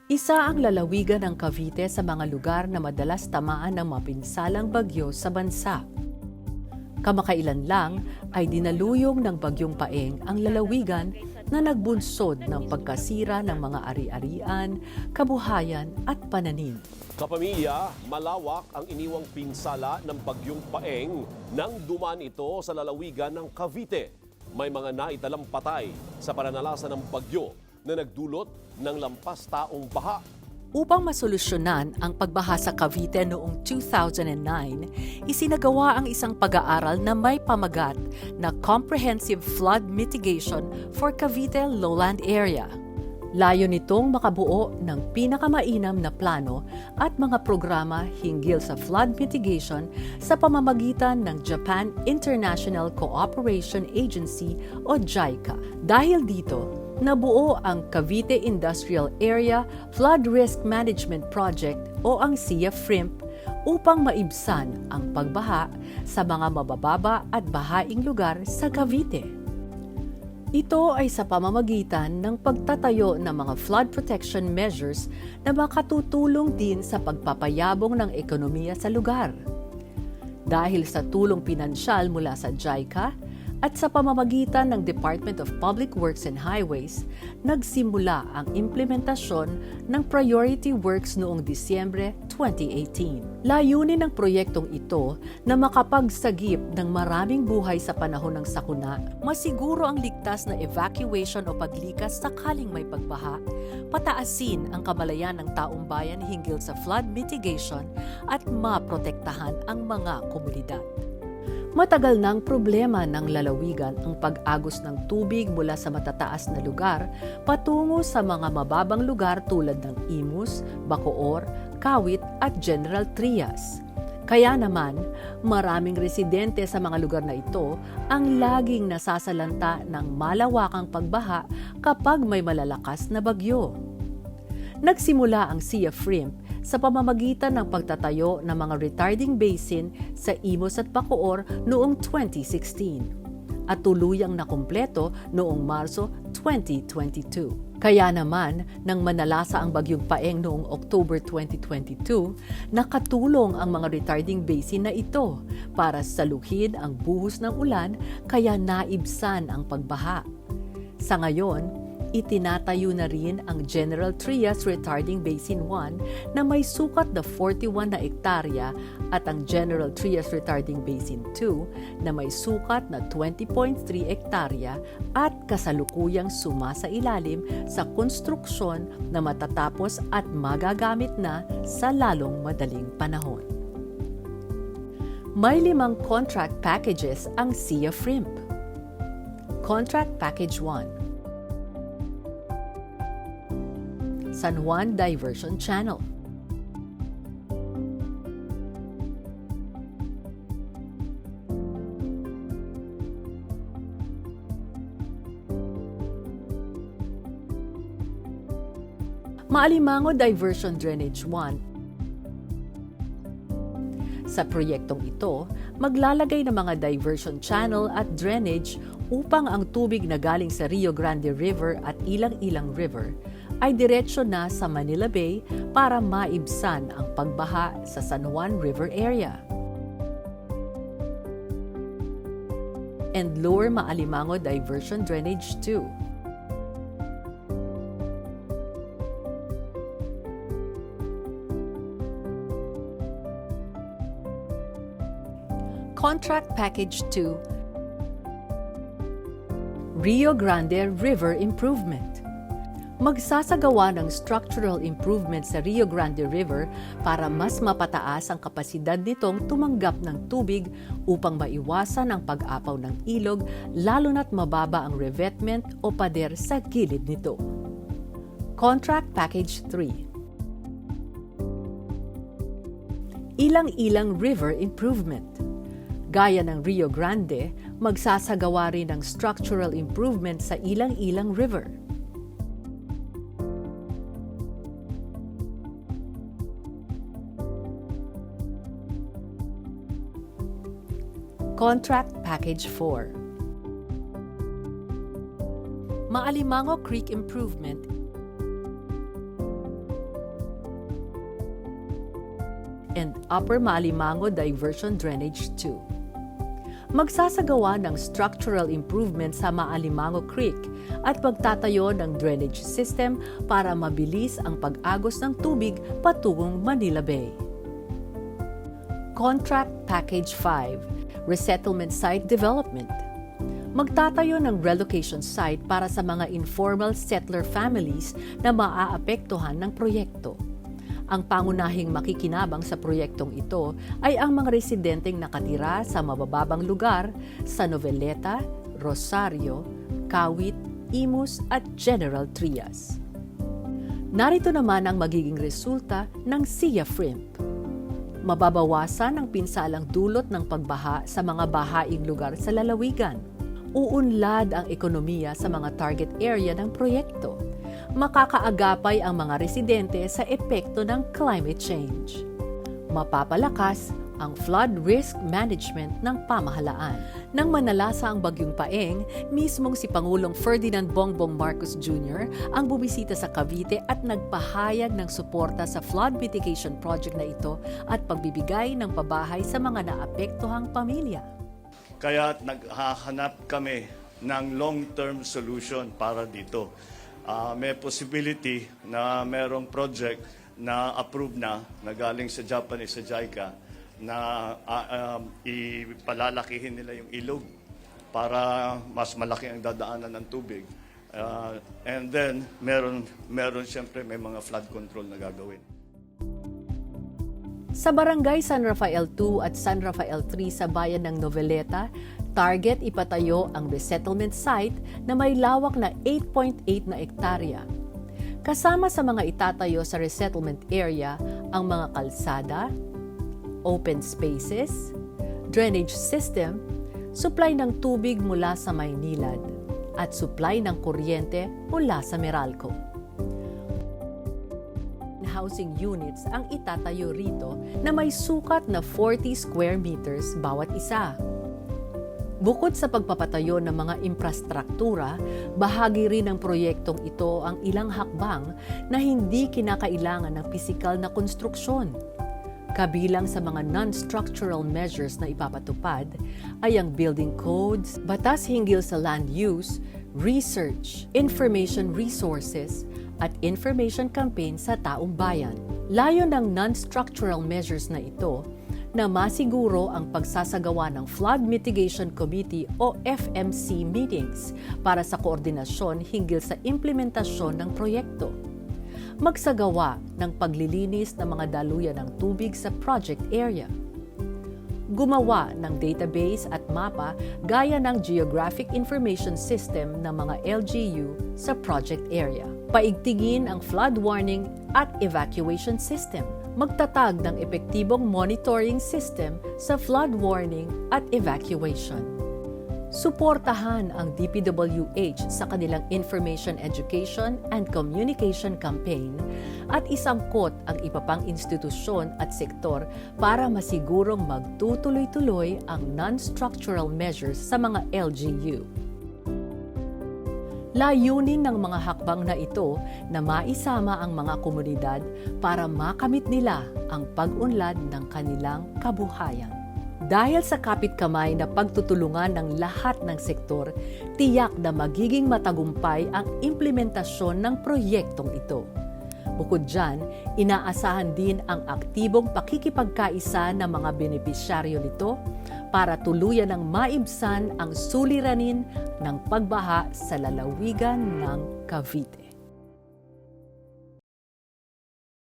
Isa ang lalawigan ng Cavite sa mga lugar na madalas tamaan ng mapinsalang bagyo sa bansa. Kamakailan lang ay dinaluyong ng bagyong Paeng ang lalawigan na nagbunsod ng pagkasira ng mga ari-arian, kabuhayan at pananim. Kapamilya, malawak ang iniwang pinsala ng bagyong Paeng nang dumaan ito sa lalawigan ng Cavite. May mga naitalang patay sa pananalasa ng bagyo na nagdulot ng lampas taong baha. Upang masolusyonan ang pagbaha sa Cavite noong 2009, isinagawa ang isang pag-aaral na may pamagat na Comprehensive Flood Mitigation for Cavite Lowland Area. Layo nitong makabuo ng pinakamainam na plano at mga programa hinggil sa flood mitigation sa pamamagitan ng Japan International Cooperation Agency o JICA. Dahil dito, nabuo ang Cavite Industrial Area Flood Risk Management Project o ang CIA-FRIMP upang maibsan ang pagbaha sa mga mabababa at bahaing lugar sa Cavite. Ito ay sa pamamagitan ng pagtatayo ng mga flood protection measures na makatutulong din sa pagpapayabong ng ekonomiya sa lugar. Dahil sa tulong pinansyal mula sa JICA, at sa pamamagitan ng Department of Public Works and Highways, nagsimula ang implementasyon ng Priority Works noong Disyembre 2018. Layunin ng proyektong ito na makapagsagip ng maraming buhay sa panahon ng sakuna, masiguro ang ligtas na evacuation o paglikas sakaling may pagbaha, pataasin ang kamalayan ng taong bayan hinggil sa flood mitigation at maprotektahan ang mga komunidad. Matagal nang problema ng lalawigan ang pag-agos ng tubig mula sa matataas na lugar patungo sa mga mababang lugar tulad ng Imus, Bacoor, Kawit at General Trias. Kaya naman, maraming residente sa mga lugar na ito ang laging nasasalanta ng malawakang pagbaha kapag may malalakas na bagyo. Nagsimula ang CIA-FRIMP sa pamamagitan ng pagtatayo ng mga retarding basin sa Imus at Bacoor noong 2016 at tuluyang nakumpleto noong Marso 2022. Kaya naman, nang manalasa ang bagyong Paeng noong October 2022, nakatulong ang mga retarding basin na ito para saluhin ang buhos ng ulan kaya naibsan ang pagbaha. Sa ngayon, itinatayo na rin ang General Trias Retarding Basin 1 na may sukat na 41 na ektarya at ang General Trias Retarding Basin 2 na may sukat na 20.3 ektarya at kasalukuyang sumasailalim sa konstruksyon na matatapos at magagamit na sa lalong madaling panahon. May 5 contract packages ang CIA-FRIMP. Contract Package 1: San Juan Diversion Channel. Maalimango Diversion Drainage 1. Sa proyektong ito, maglalagay ng mga diversion channel at drainage upang ang tubig na galing sa Rio Grande River at Ilang-Ilang River ay diretsyo na sa Manila Bay para maibsan ang pagbaha sa San Juan River area. And Lower Maalimango Diversion Drainage 2. Contract Package 2: Rio Grande River Improvement. Magsasagawa ng structural improvement sa Rio Grande River para mas mapataas ang kapasidad nitong tumanggap ng tubig upang maiwasan ang pag-apaw ng ilog lalo na't mababa ang revetment o pader sa gilid nito. Contract Package 3: Ilang-Ilang River Improvement. Gaya ng Rio Grande, magsasagawa rin ng structural improvement sa Ilang-Ilang River. Contract Package 4: Maalimango Creek Improvement. and Upper Maalimango Diversion Drainage 2. Magsasagawa ng structural improvement sa Maalimango Creek at magtatayo ng drainage system para mabilis ang pag-agos ng tubig patungong Manila Bay. Contract Package 5, Resettlement Site Development. Magtatayo ng relocation site para sa mga informal settler families na maaapektuhan ng proyekto. Ang pangunahing makikinabang sa proyektong ito ay ang mga residenteng nakatira sa mabababang lugar sa Noveleta, Rosario, Kawit, Imus at General Trias. Narito naman ang magiging resulta ng SIA-FRIMP. Mababawasan ang pinsalang dulot ng pagbaha sa mga bahaing lugar sa lalawigan. Uunlad ang ekonomiya sa mga target area ng proyekto. Makakaagapay ang mga residente sa epekto ng climate change. Mapapalakas ang flood risk management ng pamahalaan. Nang manalasa ang Bagyong Paeng, mismong si Pangulong Ferdinand Bongbong Marcos Jr. ang bumisita sa Cavite at nagpahayag ng suporta sa flood mitigation project na ito at pagbibigay ng pabahay sa mga naapektuhang pamilya. Kaya naghahanap kami ng long-term solution para dito. May possibility na merong project na approved na galing sa Japanese, sa JICA, na ipalalakihin nila yung ilog para mas malaki ang dadaanan ng tubig. And then, meron siyempre may mga flood control na gagawin. Sa Barangay San Rafael 2 at San Rafael 3 sa bayan ng Noveleta, target ipatayo ang resettlement site na may lawak na 8.8 na ektarya. Kasama sa mga itatayo sa resettlement area ang mga kalsada, open spaces, drainage system, supply ng tubig mula sa Maynilad, at supply ng kuryente mula sa Meralco. Housing units ang itatayo rito na may sukat na 40 square meters bawat isa. Bukod sa pagpapatayo ng mga infrastruktura, bahagi rin ng proyektong ito ang ilang hakbang na hindi kinakailangan ng pisikal na konstruksyon. Kabilang sa mga non-structural measures na ipapatupad ay ang building codes, batas hinggil sa land use, research, information resources, at information campaign sa taong bayan. Layo ng non-structural measures na ito na masiguro ang pagsasagawa ng Flood Mitigation Committee o FMC meetings para sa koordinasyon hinggil sa implementasyon ng proyekto. Magsagawa ng paglilinis ng mga daluyan ng tubig sa project area. Gumawa ng database at mapa gaya ng Geographic Information System ng mga LGU sa project area. Paigtingin ang flood warning at evacuation system. Magtatag ng epektibong monitoring system sa flood warning at evacuation. Suportahan ang DPWH sa kanilang Information Education and Communication Campaign at isangkot ang iba pang institusyon at sektor para masigurong magtutuloy-tuloy ang non-structural measures sa mga LGU. Layunin ng mga hakbang na ito na maisama ang mga komunidad para makamit nila ang pag-unlad ng kanilang kabuhayan. Dahil sa kapit-kamay na pagtutulungan ng lahat ng sektor, tiyak na magiging matagumpay ang implementasyon ng proyektong ito. Bukod dyan, inaasahan din ang aktibong pakikipagkaisa ng mga benepisyaryo nito para tuluyan ng maibsan ang suliranin ng pagbaha sa lalawigan ng Cavite.